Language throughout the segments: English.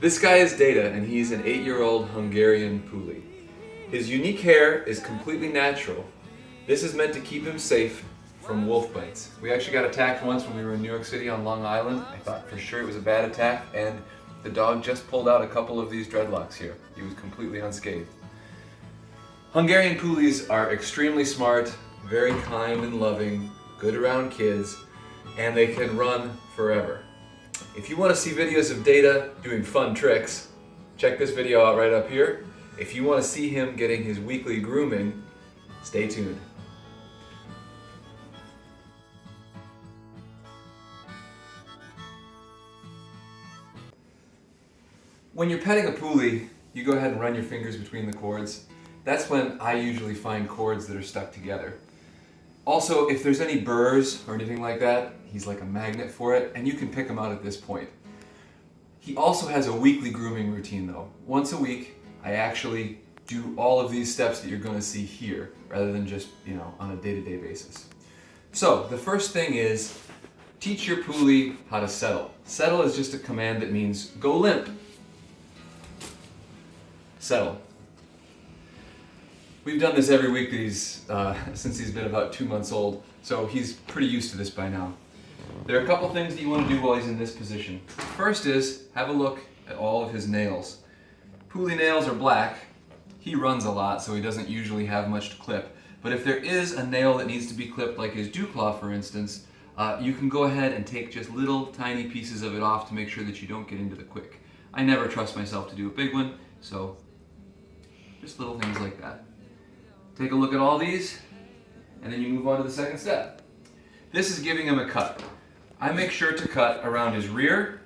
This guy is Data, and he's an 8-year-old Hungarian Puli. His unique hair is completely natural. This is meant to keep him safe from wolf bites. We actually got attacked once when we were in New York City on Long Island. I thought for sure it was a bad attack, and the dog just pulled out a couple of these dreadlocks here. He was completely unscathed. Hungarian Pulis are extremely smart, very kind and loving, good around kids, and they can run forever. If you want to see videos of Data doing fun tricks, check this video out right up here. If you want to see him getting his weekly grooming, stay tuned. When you're petting a Puli, you go ahead and run your fingers between the cords. That's when I usually find cords that are stuck together. Also, if there's any burrs or anything like that, he's like a magnet for it, and you can pick them out at this point. He also has a weekly grooming routine though. Once a week, I actually do all of these steps that you're going to see here, rather than just, on a day-to-day basis. So, the first thing is, teach your Puli how to settle. Settle is just a command that means go limp. Settle. We've done this every week since he's been about 2 months old, so he's pretty used to this by now. There are a couple things that you want to do while he's in this position. First is, have a look at all of his nails. Puli nails are black. He runs a lot, so he doesn't usually have much to clip. But if there is a nail that needs to be clipped, like his dew claw for instance, you can go ahead and take just little tiny pieces of it off to make sure that you don't get into the quick. I never trust myself to do a big one, so just little things like that. Take a look at all these, and then you move on to the second step. This is giving him a cut. I make sure to cut around his rear,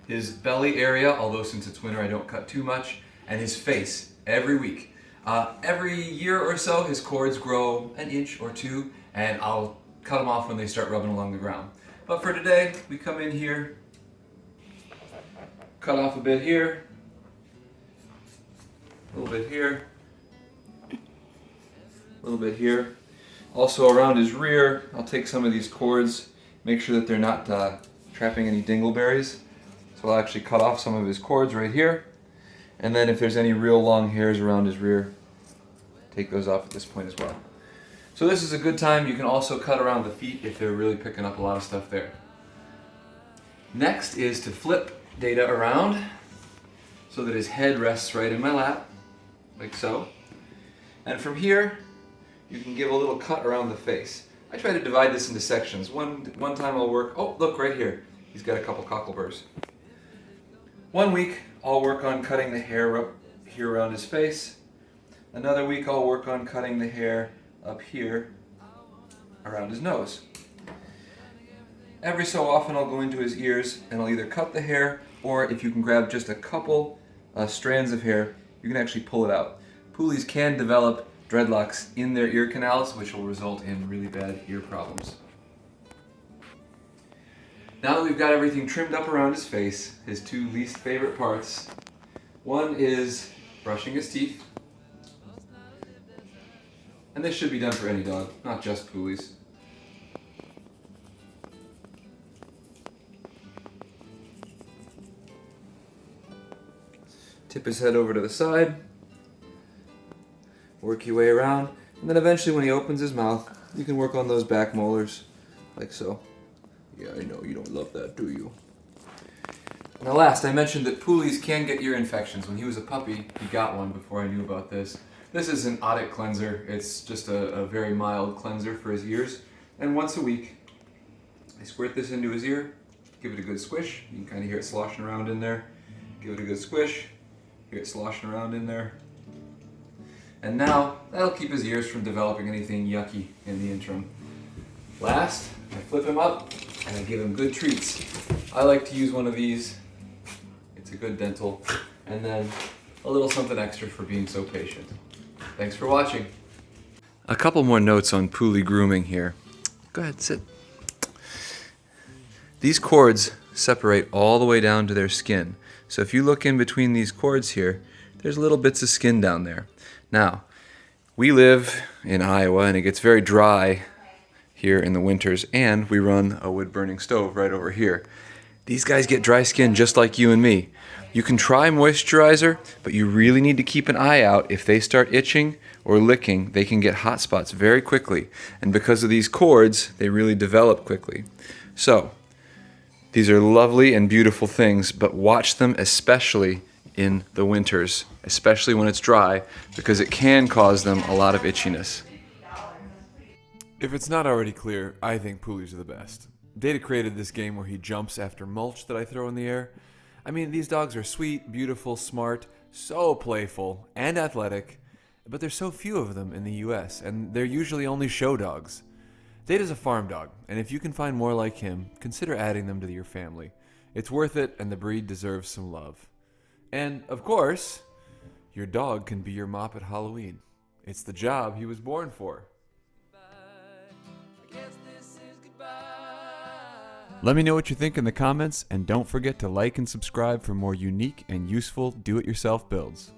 his belly area, although since it's winter I don't cut too much, and his face every week. Every year or so his cords grow an inch or two, and I'll cut them off when they start rubbing along the ground. But for today, we come in here, cut off a bit here, a little bit here, a little bit here. Also around his rear, I'll take some of these cords, make sure that they're not trapping any dingleberries. So I'll actually cut off some of his cords right here. And then if there's any real long hairs around his rear, take those off at this point as well. So this is a good time. You can also cut around the feet if they're really picking up a lot of stuff there. Next is to flip Data around so that his head rests right in my lap, like so. And from here, you can give a little cut around the face. I try to divide this into sections. One time I'll work, oh look right here, he's got a couple cockleburrs. 1 week I'll work on cutting the hair up here around his face. Another week I'll work on cutting the hair up here around his nose. Every so often I'll go into his ears and I'll either cut the hair, or if you can grab just a couple strands of hair, you can actually pull it out. Pulis can develop dreadlocks in their ear canals, which will result in really bad ear problems. Now that we've got everything trimmed up around his face, his two least favorite parts, one is brushing his teeth. And this should be done for any dog, not just Pulis. Tip his head over to the side. Work your way around, and then eventually when he opens his mouth, you can work on those back molars, like so. Yeah, I know, you don't love that, do you? Now last, I mentioned that Pulis can get ear infections. When he was a puppy, he got one before I knew about this. This is an otic cleanser. It's just a very mild cleanser for his ears. And once a week, I squirt this into his ear, give it a good squish. You can kind of hear it sloshing around in there. Give it a good squish, hear it sloshing around in there. And now, that'll keep his ears from developing anything yucky in the interim. Last, I flip him up and I give him good treats. I like to use one of these. It's a good dental. And then a little something extra for being so patient. Thanks for watching. A couple more notes on Puli grooming here. Go ahead, sit. These cords separate all the way down to their skin. So if you look in between these cords here, there's little bits of skin down there. Now, we live in Iowa and it gets very dry here in the winters, and we run a wood-burning stove right over here. These guys get dry skin just like you and me. You can try moisturizer, but you really need to keep an eye out. If they start itching or licking, they can get hot spots very quickly. And because of these cords, they really develop quickly. So, these are lovely and beautiful things, but watch them especially in the winters, especially when it's dry, because it can cause them a lot of itchiness. If it's not already clear, I think Pulis are the best. Data created this game where he jumps after mulch that I throw in the air. I mean, these dogs are sweet, beautiful, smart, so playful, and athletic, but there's so few of them in the US, and they're usually only show dogs. Data's a farm dog, and if you can find more like him, consider adding them to your family. It's worth it, and the breed deserves some love. And, of course, your dog can be your mop at Halloween. It's the job he was born for. Let me know what you think in the comments, and don't forget to like and subscribe for more unique and useful do-it-yourself builds.